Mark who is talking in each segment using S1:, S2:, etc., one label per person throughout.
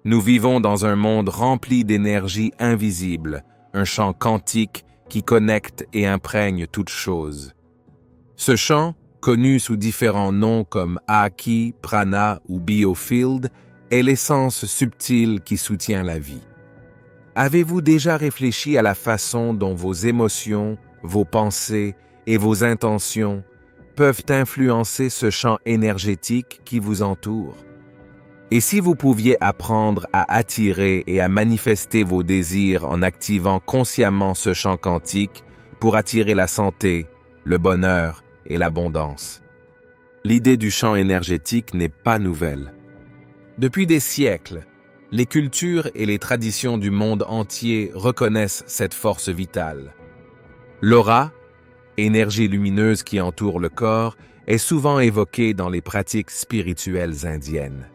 S1: Nous vivons dans un monde rempli d'énergie invisible, un champ quantique qui connecte et imprègne toute chose. Ce champ, connu sous différents noms comme Aki, Prana ou Biofield, est l'essence subtile qui soutient la vie. Avez-vous déjà réfléchi à la façon dont vos émotions, vos pensées et vos intentions peuvent influencer ce champ énergétique qui vous entoure? Et si vous pouviez apprendre à attirer et à manifester vos désirs en activant consciemment ce champ quantique pour attirer la santé, le bonheur et l'abondance? L'idée du champ énergétique n'est pas nouvelle. Depuis des siècles, les cultures et les traditions du monde entier reconnaissent cette force vitale. L'aura, énergie lumineuse qui entoure le corps, est souvent évoquée dans les pratiques spirituelles indiennes.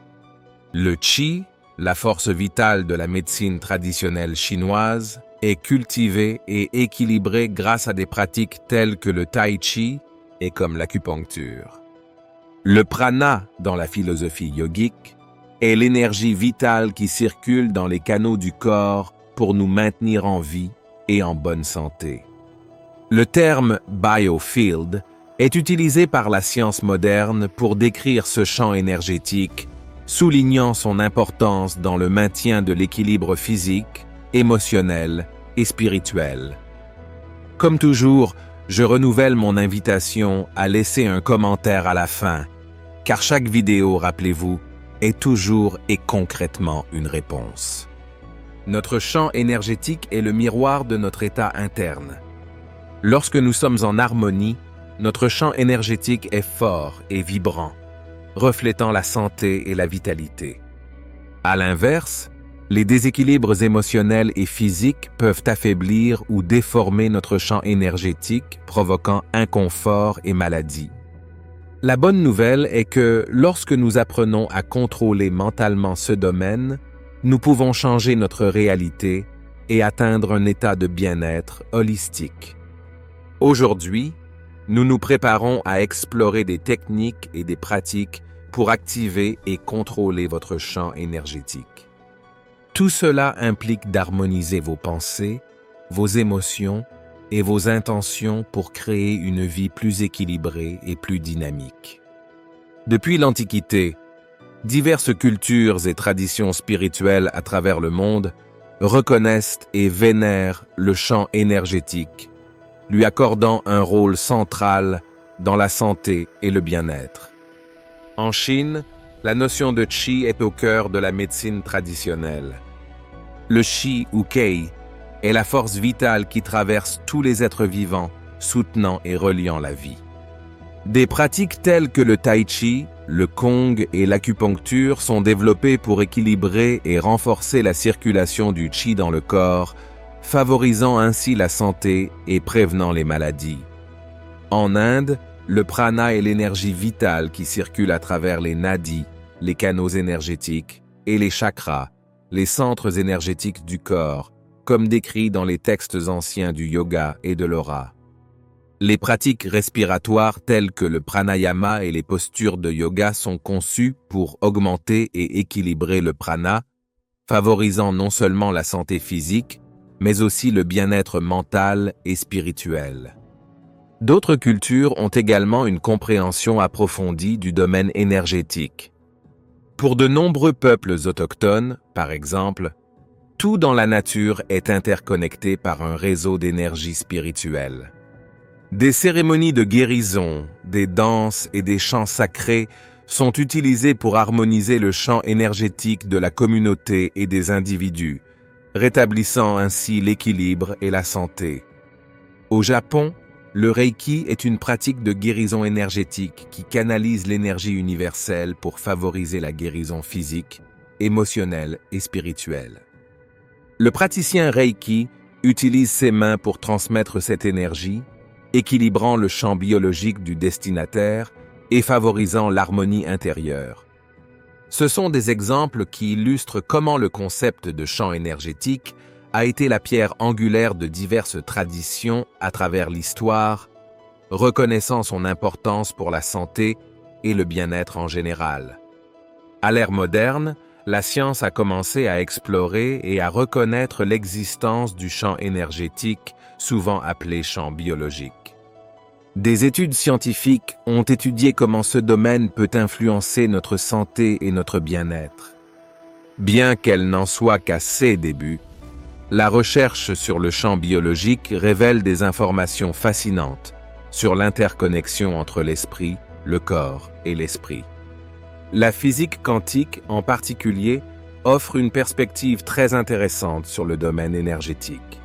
S1: Le qi, la force vitale de la médecine traditionnelle chinoise, est cultivé et équilibré grâce à des pratiques telles que le tai chi et comme l'acupuncture. Le prana, dans la philosophie yogique, est l'énergie vitale qui circule dans les canaux du corps pour nous maintenir en vie et en bonne santé. Le terme biofield est utilisé par la science moderne pour décrire ce champ énergétique, soulignant son importance dans le maintien de l'équilibre physique, émotionnel et spirituel. Comme toujours, je renouvelle mon invitation à laisser un commentaire à la fin, car chaque vidéo, rappelez-vous, est toujours et concrètement une réponse. Notre champ énergétique est le miroir de notre état interne. Lorsque nous sommes en harmonie, notre champ énergétique est fort et vibrant, reflétant la santé et la vitalité. À l'inverse, les déséquilibres émotionnels et physiques peuvent affaiblir ou déformer notre champ énergétique, provoquant inconfort et maladie. La bonne nouvelle est que lorsque nous apprenons à contrôler mentalement ce domaine, nous pouvons changer notre réalité et atteindre un état de bien-être holistique. Aujourd'hui, nous nous préparons à explorer des techniques et des pratiques pour activer et contrôler votre champ énergétique. Tout cela implique d'harmoniser vos pensées, vos émotions et vos intentions pour créer une vie plus équilibrée et plus dynamique. Depuis l'Antiquité, diverses cultures et traditions spirituelles à travers le monde reconnaissent et vénèrent le champ énergétique, lui accordant un rôle central dans la santé et le bien-être. En Chine, la notion de qi est au cœur de la médecine traditionnelle. Le qi ou kei est la force vitale qui traverse tous les êtres vivants, soutenant et reliant la vie. Des pratiques telles que le tai chi, le kong et l'acupuncture sont développées pour équilibrer et renforcer la circulation du qi dans le corps, favorisant ainsi la santé et prévenant les maladies. En Inde, le prana est l'énergie vitale qui circule à travers les nadis, les canaux énergétiques, et les chakras, les centres énergétiques du corps, comme décrit dans les textes anciens du yoga et de l'aura. Les pratiques respiratoires telles que le pranayama et les postures de yoga sont conçues pour augmenter et équilibrer le prana, favorisant non seulement la santé physique, mais aussi le bien-être mental et spirituel. D'autres cultures ont également une compréhension approfondie du domaine énergétique. Pour de nombreux peuples autochtones, par exemple, tout dans la nature est interconnecté par un réseau d'énergie spirituelle. Des cérémonies de guérison, des danses et des chants sacrés sont utilisés pour harmoniser le champ énergétique de la communauté et des individus, rétablissant ainsi l'équilibre et la santé. Au Japon, le Reiki est une pratique de guérison énergétique qui canalise l'énergie universelle pour favoriser la guérison physique, émotionnelle et spirituelle. Le praticien Reiki utilise ses mains pour transmettre cette énergie, équilibrant le champ biologique du destinataire et favorisant l'harmonie intérieure. Ce sont des exemples qui illustrent comment le concept de champ énergétique a été la pierre angulaire de diverses traditions à travers l'histoire, reconnaissant son importance pour la santé et le bien-être en général. À l'ère moderne, la science a commencé à explorer et à reconnaître l'existence du champ énergétique, souvent appelé champ biologique. Des études scientifiques ont étudié comment ce domaine peut influencer notre santé et notre bien-être. Bien qu'elle n'en soit qu'à ses débuts, la recherche sur le champ biologique révèle des informations fascinantes sur l'interconnexion entre l'esprit, le corps et l'esprit. La physique quantique, en particulier, offre une perspective très intéressante sur le domaine énergétique.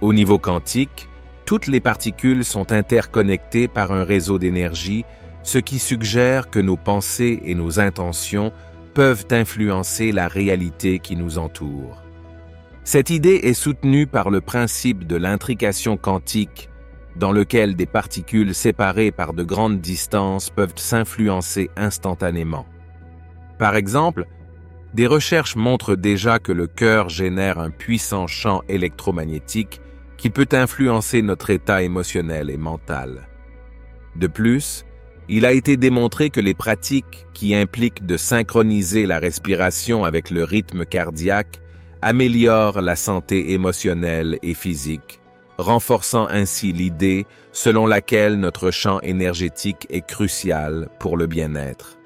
S1: Au niveau quantique, toutes les particules sont interconnectées par un réseau d'énergie, ce qui suggère que nos pensées et nos intentions peuvent influencer la réalité qui nous entoure. Cette idée est soutenue par le principe de l'intrication quantique, dans lequel des particules séparées par de grandes distances peuvent s'influencer instantanément. Par exemple, des recherches montrent déjà que le cœur génère un puissant champ électromagnétique qui peut influencer notre état émotionnel et mental. De plus, il a été démontré que les pratiques qui impliquent de synchroniser la respiration avec le rythme cardiaque améliorent la santé émotionnelle et physique, renforçant ainsi l'idée selon laquelle notre champ énergétique est crucial pour le bien-être.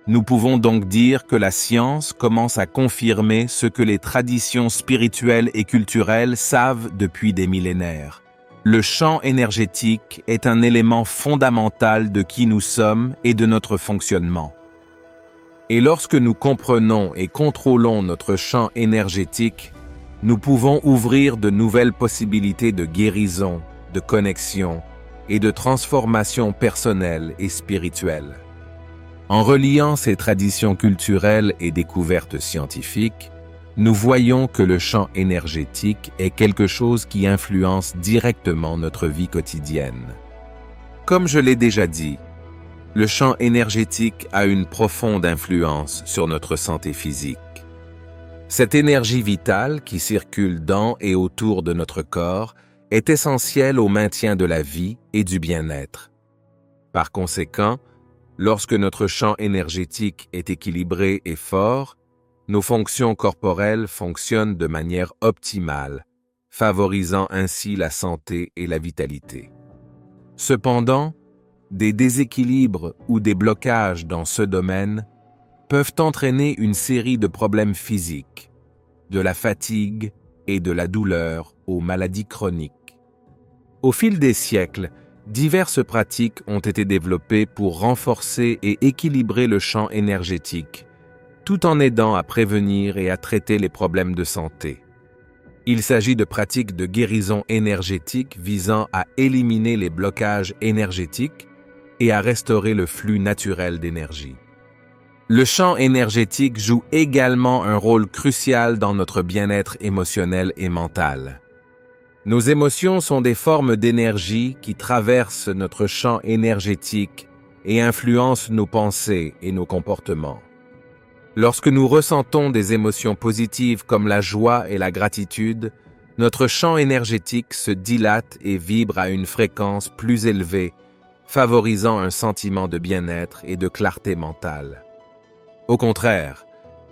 S1: Nous pouvons donc dire que la science commence à confirmer ce que les traditions spirituelles et culturelles savent depuis des millénaires. Le champ énergétique est un élément fondamental de qui nous sommes et de notre fonctionnement. Et lorsque nous comprenons et contrôlons notre champ énergétique, nous pouvons ouvrir de nouvelles possibilités de guérison, de connexion et de transformation personnelle et spirituelle. En reliant ces traditions culturelles et découvertes scientifiques, nous voyons que le champ énergétique est quelque chose qui influence directement notre vie quotidienne. Comme je l'ai déjà dit, le champ énergétique a une profonde influence sur notre santé physique. Cette énergie vitale qui circule dans et autour de notre corps est essentielle au maintien de la vie et du bien-être. Par conséquent, lorsque notre champ énergétique est équilibré et fort, nos fonctions corporelles fonctionnent de manière optimale, favorisant ainsi la santé et la vitalité. Cependant, des déséquilibres ou des blocages dans ce domaine peuvent entraîner une série de problèmes physiques, de la fatigue et de la douleur aux maladies chroniques. Au fil des siècles, diverses pratiques ont été développées pour renforcer et équilibrer le champ énergétique, tout en aidant à prévenir et à traiter les problèmes de santé. Il s'agit de pratiques de guérison énergétique visant à éliminer les blocages énergétiques et à restaurer le flux naturel d'énergie. Le champ énergétique joue également un rôle crucial dans notre bien-être émotionnel et mental. Nos émotions sont des formes d'énergie qui traversent notre champ énergétique et influencent nos pensées et nos comportements. Lorsque nous ressentons des émotions positives comme la joie et la gratitude, notre champ énergétique se dilate et vibre à une fréquence plus élevée, favorisant un sentiment de bien-être et de clarté mentale. Au contraire,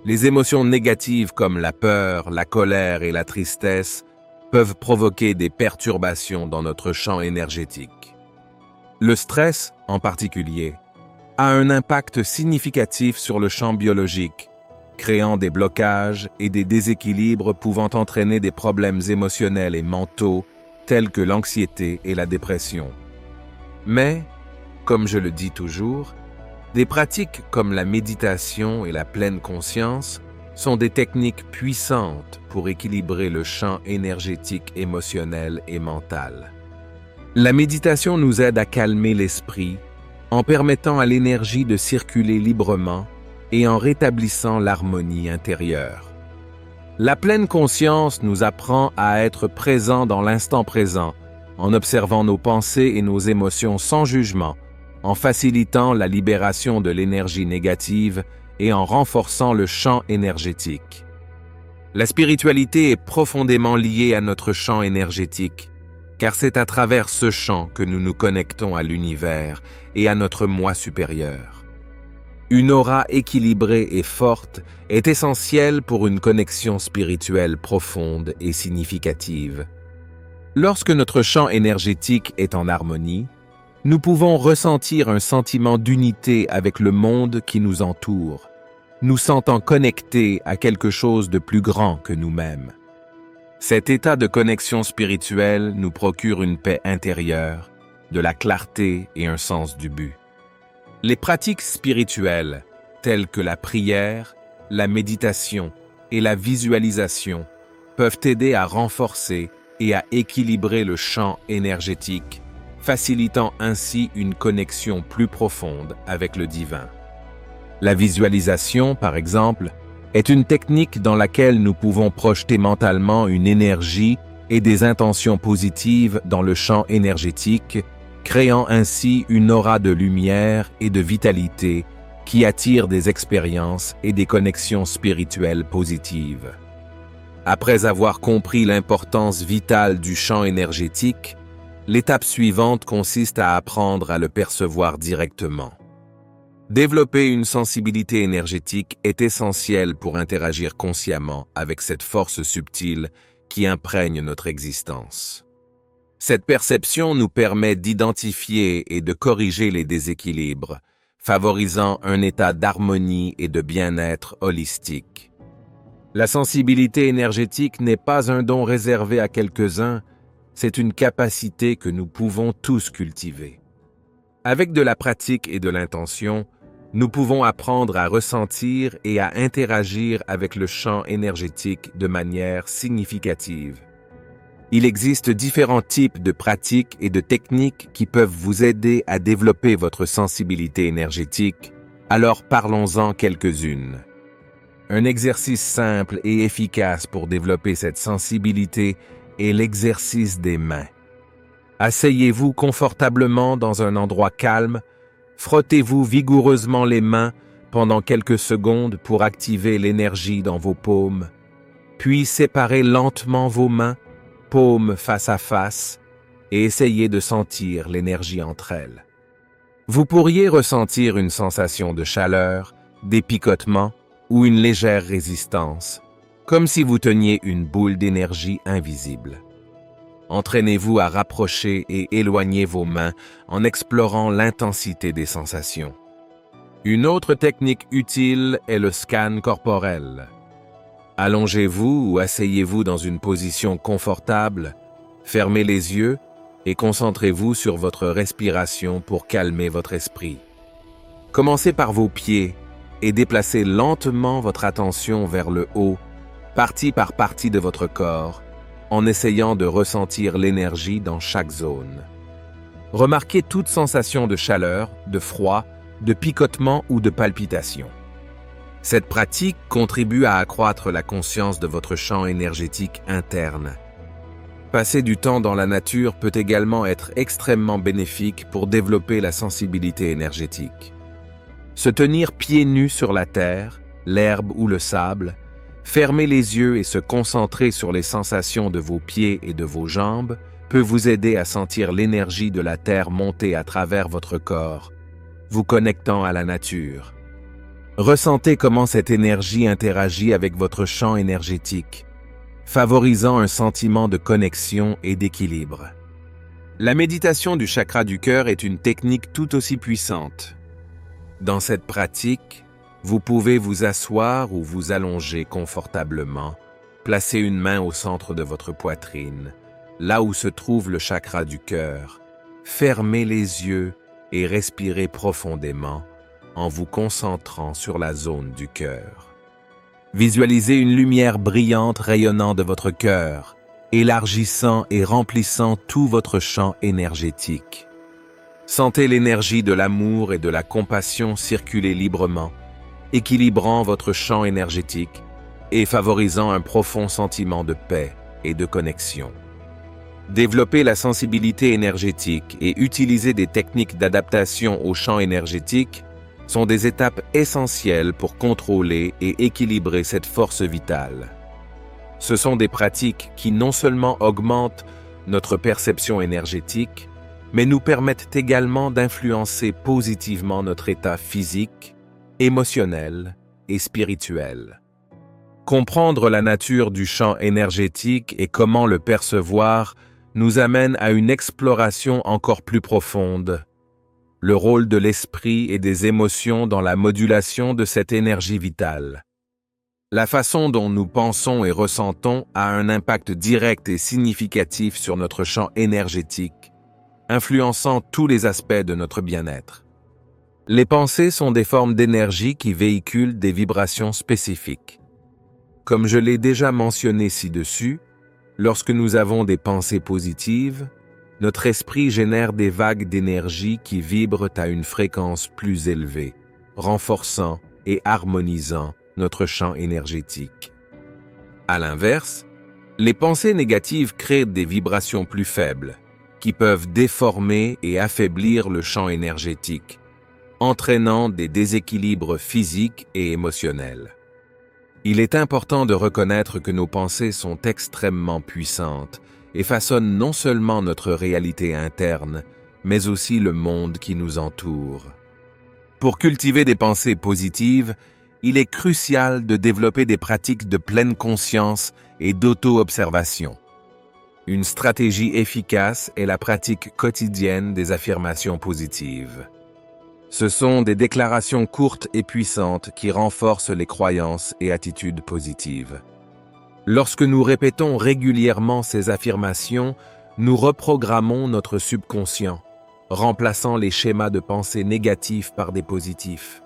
S1: les émotions négatives comme la peur, la colère et la tristesse peuvent provoquer des perturbations dans notre champ énergétique. Le stress, en particulier, a un impact significatif sur le champ biologique, créant des blocages et des déséquilibres pouvant entraîner des problèmes émotionnels et mentaux tels que l'anxiété et la dépression. Mais, comme je le dis toujours, des pratiques comme la méditation et la pleine conscience sont des techniques puissantes pour équilibrer le champ énergétique émotionnel et mental. La méditation nous aide à calmer l'esprit en permettant à l'énergie de circuler librement et en rétablissant l'harmonie intérieure. La pleine conscience nous apprend à être présents dans l'instant présent, en observant nos pensées et nos émotions sans jugement, en facilitant la libération de l'énergie négative et en renforçant le champ énergétique. La spiritualité est profondément liée à notre champ énergétique, car c'est à travers ce champ que nous nous connectons à l'univers et à notre moi supérieur. Une aura équilibrée et forte est essentielle pour une connexion spirituelle profonde et significative. Lorsque notre champ énergétique est en harmonie, nous pouvons ressentir un sentiment d'unité avec le monde qui nous entoure, nous sentant connectés à quelque chose de plus grand que nous-mêmes. Cet état de connexion spirituelle nous procure une paix intérieure, de la clarté et un sens du but. Les pratiques spirituelles, telles que la prière, la méditation et la visualisation, peuvent aider à renforcer et à équilibrer le champ énergétique, facilitant ainsi une connexion plus profonde avec le divin. La visualisation, par exemple, est une technique dans laquelle nous pouvons projeter mentalement une énergie et des intentions positives dans le champ énergétique, créant ainsi une aura de lumière et de vitalité qui attire des expériences et des connexions spirituelles positives. Après avoir compris l'importance vitale du champ énergétique, l'étape suivante consiste à apprendre à le percevoir directement. Développer une sensibilité énergétique est essentiel pour interagir consciemment avec cette force subtile qui imprègne notre existence. Cette perception nous permet d'identifier et de corriger les déséquilibres, favorisant un état d'harmonie et de bien-être holistique. La sensibilité énergétique n'est pas un don réservé à quelques-uns, c'est une capacité que nous pouvons tous cultiver. Avec de la pratique et de l'intention, nous pouvons apprendre à ressentir et à interagir avec le champ énergétique de manière significative. Il existe différents types de pratiques et de techniques qui peuvent vous aider à développer votre sensibilité énergétique, alors parlons-en quelques-unes. Un exercice simple et efficace pour développer cette sensibilité est l'exercice des mains. Asseyez-vous confortablement dans un endroit calme, frottez-vous vigoureusement les mains pendant quelques secondes pour activer l'énergie dans vos paumes, puis séparez lentement vos mains, paumes face à face, et essayez de sentir l'énergie entre elles. Vous pourriez ressentir une sensation de chaleur, des picotements ou une légère résistance, comme si vous teniez une boule d'énergie invisible. Entraînez-vous à rapprocher et éloigner vos mains en explorant l'intensité des sensations. Une autre technique utile est le scan corporel. Allongez-vous ou asseyez-vous dans une position confortable, fermez les yeux et concentrez-vous sur votre respiration pour calmer votre esprit. Commencez par vos pieds et déplacez lentement votre attention vers le haut, partie par partie de votre corps, en essayant de ressentir l'énergie dans chaque zone. Remarquez toute sensation de chaleur, de froid, de picotement ou de palpitation. Cette pratique contribue à accroître la conscience de votre champ énergétique interne. Passer du temps dans la nature peut également être extrêmement bénéfique pour développer la sensibilité énergétique. Se tenir pieds nus sur la terre, l'herbe ou le sable, fermer les yeux et se concentrer sur les sensations de vos pieds et de vos jambes peut vous aider à sentir l'énergie de la terre monter à travers votre corps, vous connectant à la nature. Ressentez comment cette énergie interagit avec votre champ énergétique, favorisant un sentiment de connexion et d'équilibre. La méditation du chakra du cœur est une technique tout aussi puissante. Dans cette pratique, vous pouvez vous asseoir ou vous allonger confortablement, placer une main au centre de votre poitrine, là où se trouve le chakra du cœur, fermez les yeux et respirez profondément en vous concentrant sur la zone du cœur. Visualisez une lumière brillante rayonnant de votre cœur, élargissant et remplissant tout votre champ énergétique. Sentez l'énergie de l'amour et de la compassion circuler librement, équilibrant votre champ énergétique et favorisant un profond sentiment de paix et de connexion. Développer la sensibilité énergétique et utiliser des techniques d'adaptation au champ énergétique sont des étapes essentielles pour contrôler et équilibrer cette force vitale. Ce sont des pratiques qui non seulement augmentent notre perception énergétique, mais nous permettent également d'influencer positivement notre état physique, émotionnel et spirituel. Comprendre la nature du champ énergétique et comment le percevoir nous amène à une exploration encore plus profonde. Le rôle de l'esprit et des émotions dans la modulation de cette énergie vitale. La façon dont nous pensons et ressentons a un impact direct et significatif sur notre champ énergétique, influençant tous les aspects de notre bien-être. Les pensées sont des formes d'énergie qui véhiculent des vibrations spécifiques. Comme je l'ai déjà mentionné ci-dessus, lorsque nous avons des pensées positives, notre esprit génère des vagues d'énergie qui vibrent à une fréquence plus élevée, renforçant et harmonisant notre champ énergétique. À l'inverse, les pensées négatives créent des vibrations plus faibles, qui peuvent déformer et affaiblir le champ énergétique, entraînant des déséquilibres physiques et émotionnels. Il est important de reconnaître que nos pensées sont extrêmement puissantes et façonnent non seulement notre réalité interne, mais aussi le monde qui nous entoure. Pour cultiver des pensées positives, il est crucial de développer des pratiques de pleine conscience et d'auto-observation. Une stratégie efficace est la pratique quotidienne des affirmations positives. Ce sont des déclarations courtes et puissantes qui renforcent les croyances et attitudes positives. Lorsque nous répétons régulièrement ces affirmations, nous reprogrammons notre subconscient, remplaçant les schémas de pensée négatifs par des positifs.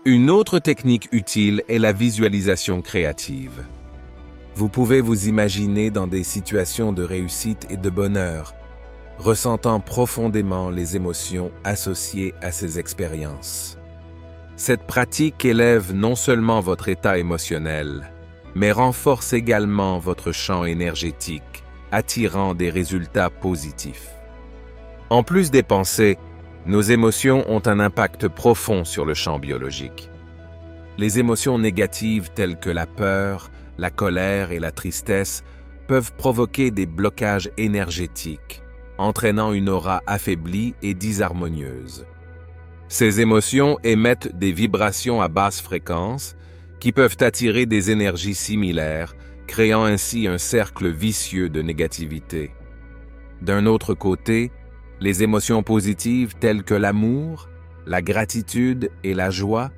S1: Une autre technique utile est la visualisation créative. Vous pouvez vous imaginer dans des situations de réussite et de bonheur, ressentant profondément les émotions associées à ces expériences. Cette pratique élève non seulement votre état émotionnel, mais renforce également votre champ énergétique, attirant des résultats positifs. En plus des pensées, nos émotions ont un impact profond sur le champ biologique. Les émotions négatives telles que la peur, la colère et la tristesse peuvent provoquer des blocages énergétiques, entraînant une aura affaiblie et disharmonieuse. Ces émotions émettent des vibrations à basse fréquence qui peuvent attirer des énergies similaires, créant ainsi un cercle vicieux de négativité. D'un autre côté, les émotions positives telles que l'amour, la gratitude et la joie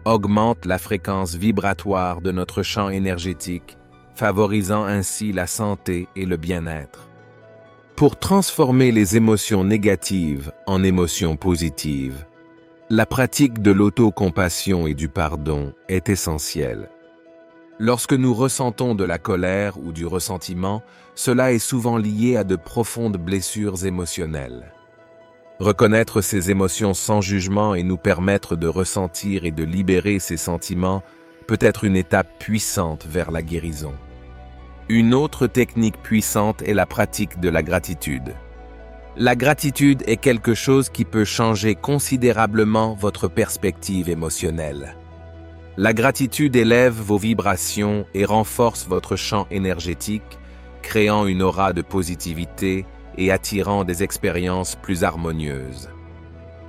S1: augmentent la fréquence vibratoire de notre champ énergétique, favorisant ainsi la santé et le bien-être. Pour transformer les émotions négatives en émotions positives, la pratique de l'autocompassion et du pardon est essentielle. Lorsque nous ressentons de la colère ou du ressentiment, cela est souvent lié à de profondes blessures émotionnelles. Reconnaître ces émotions sans jugement et nous permettre de ressentir et de libérer ces sentiments peut être une étape puissante vers la guérison. Une autre technique puissante est la pratique de la gratitude. La gratitude est quelque chose qui peut changer considérablement votre perspective émotionnelle. La gratitude élève vos vibrations et renforce votre champ énergétique, créant une aura de positivité et attirant des expériences plus harmonieuses.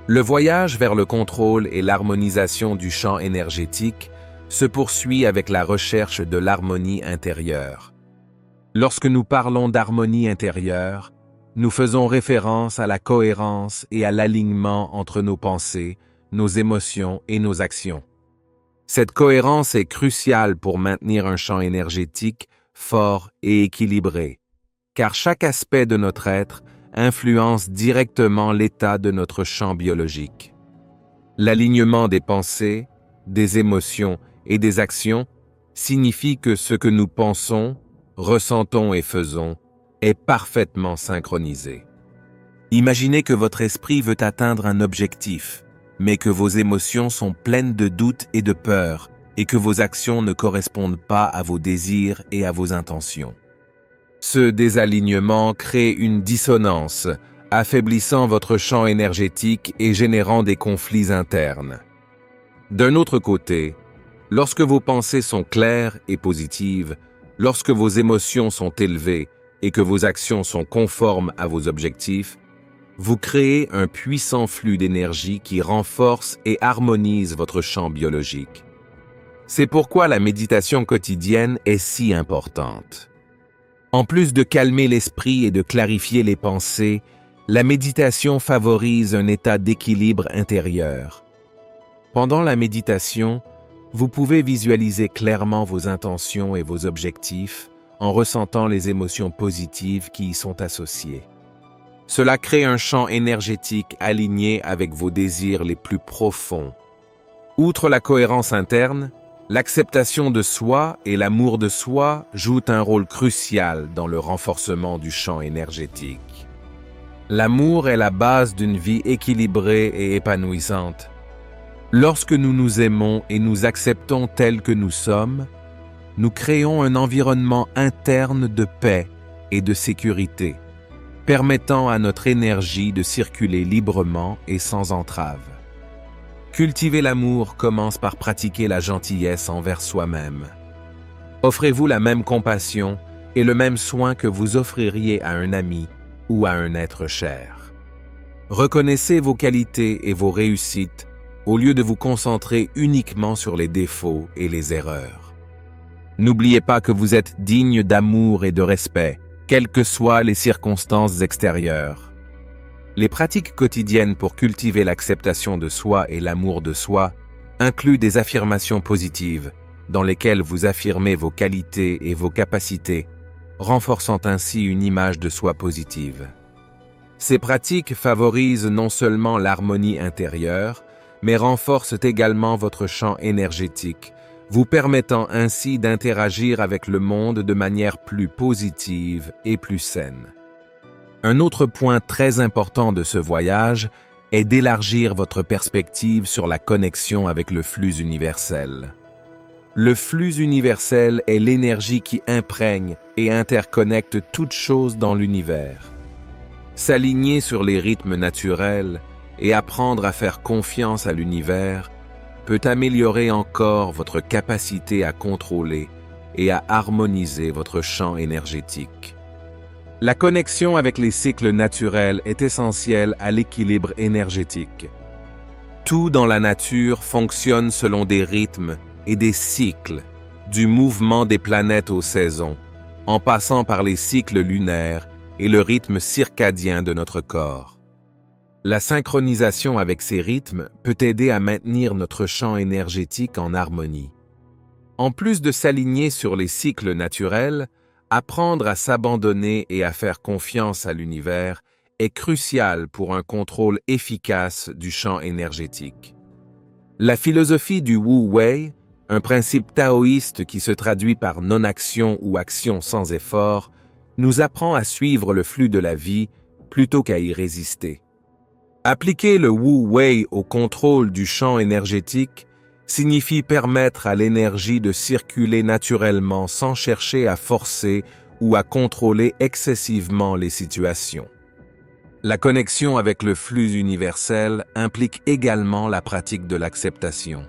S1: Le voyage vers le contrôle et l'harmonisation du champ énergétique se poursuit avec la recherche de l'harmonie intérieure. Lorsque nous parlons d'harmonie intérieure, nous faisons référence à la cohérence et à l'alignement entre nos pensées, nos émotions et nos actions. Cette cohérence est cruciale pour maintenir un champ énergétique fort et équilibré, car chaque aspect de notre être influence directement l'état de notre champ biologique. L'alignement des pensées, des émotions et des actions signifie que ce que nous pensons, ressentons et faisons est parfaitement synchronisé. Imaginez que votre esprit veut atteindre un objectif, mais que vos émotions sont pleines de doutes et de peur, et que vos actions ne correspondent pas à vos désirs et à vos intentions. Ce désalignement crée une dissonance, affaiblissant votre champ énergétique et générant des conflits internes. D'un autre côté, lorsque vos pensées sont claires et positives, lorsque vos émotions sont élevées et que vos actions sont conformes à vos objectifs, Vous créez un puissant flux d'énergie qui renforce et harmonise votre champ biologique. C'est pourquoi la méditation quotidienne est si importante. En plus de calmer l'esprit et de clarifier les pensées, la méditation favorise un état d'équilibre intérieur. Pendant la méditation, vous pouvez visualiser clairement vos intentions et vos objectifs en ressentant les émotions positives qui y sont associées. Cela crée un champ énergétique aligné avec vos désirs les plus profonds. Outre la cohérence interne, l'acceptation de soi et l'amour de soi jouent un rôle crucial dans le renforcement du champ énergétique. L'amour est la base d'une vie équilibrée et épanouissante. Lorsque nous nous aimons et nous acceptons tels que nous sommes, nous créons un environnement interne de paix et de sécurité, permettant à notre énergie de circuler librement et sans entrave. Cultiver l'amour commence par pratiquer la gentillesse envers soi-même. Offrez-vous la même compassion et le même soin que vous offririez à un ami ou à un être cher. Reconnaissez vos qualités et vos réussites au lieu de vous concentrer uniquement sur les défauts et les erreurs. N'oubliez pas que vous êtes digne d'amour et de respect, quelles que soient les circonstances extérieures. Les pratiques quotidiennes pour cultiver l'acceptation de soi et l'amour de soi incluent des affirmations positives, dans lesquelles vous affirmez vos qualités et vos capacités, renforçant ainsi une image de soi positive. Ces pratiques favorisent non seulement l'harmonie intérieure, mais renforcent également votre champ énergétique, vous permettant ainsi d'interagir avec le monde de manière plus positive et plus saine. Un autre point très important de ce voyage est d'élargir votre perspective sur la connexion avec le flux universel. Le flux universel est l'énergie qui imprègne et interconnecte toutes choses dans l'univers. S'aligner sur les rythmes naturels et apprendre à faire confiance à l'univers peut améliorer encore votre capacité à contrôler et à harmoniser votre champ énergétique. La connexion avec les cycles naturels est essentielle à l'équilibre énergétique. Tout dans la nature fonctionne selon des rythmes et des cycles, du mouvement des planètes aux saisons, en passant par les cycles lunaires et le rythme circadien de notre corps. La synchronisation avec ces rythmes peut aider à maintenir notre champ énergétique en harmonie. En plus de s'aligner sur les cycles naturels, apprendre à s'abandonner et à faire confiance à l'univers est crucial pour un contrôle efficace du champ énergétique. La philosophie du Wu Wei, un principe taoïste qui se traduit par non-action ou action sans effort, nous apprend à suivre le flux de la vie plutôt qu'à y résister. Appliquer le Wu Wei au contrôle du champ énergétique signifie permettre à l'énergie de circuler naturellement sans chercher à forcer ou à contrôler excessivement les situations. La connexion avec le flux universel implique également la pratique de l'acceptation.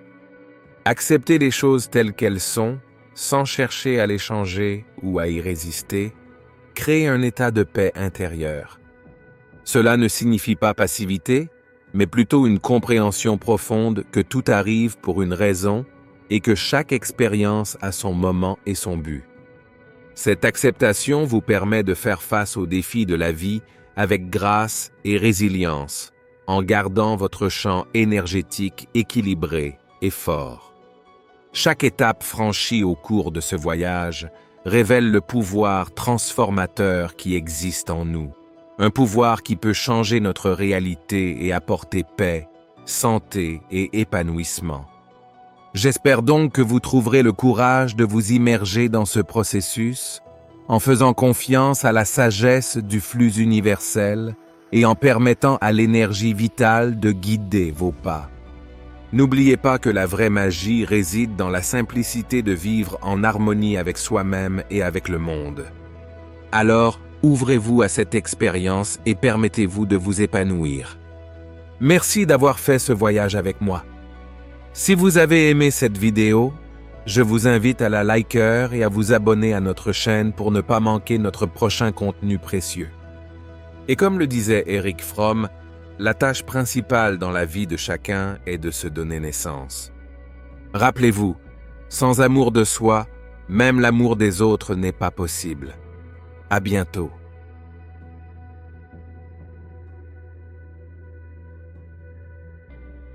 S1: Accepter les choses telles qu'elles sont, sans chercher à les changer ou à y résister, crée un état de paix intérieure. Cela ne signifie pas passivité, mais plutôt une compréhension profonde que tout arrive pour une raison et que chaque expérience a son moment et son but. Cette acceptation vous permet de faire face aux défis de la vie avec grâce et résilience, en gardant votre champ énergétique équilibré et fort. Chaque étape franchie au cours de ce voyage révèle le pouvoir transformateur qui existe en nous. Un pouvoir qui peut changer notre réalité et apporter paix, santé et épanouissement. J'espère donc que vous trouverez le courage de vous immerger dans ce processus en faisant confiance à la sagesse du flux universel et en permettant à l'énergie vitale de guider vos pas. N'oubliez pas que la vraie magie réside dans la simplicité de vivre en harmonie avec soi-même et avec le monde. Alors, ouvrez-vous à cette expérience et permettez-vous de vous épanouir. Merci d'avoir fait ce voyage avec moi. Si vous avez aimé cette vidéo, je vous invite à la liker et à vous abonner à notre chaîne pour ne pas manquer notre prochain contenu précieux. Et comme le disait Erich Fromm, la tâche principale dans la vie de chacun est de se donner naissance. Rappelez-vous, sans amour de soi, même l'amour des autres n'est pas possible. À bientôt.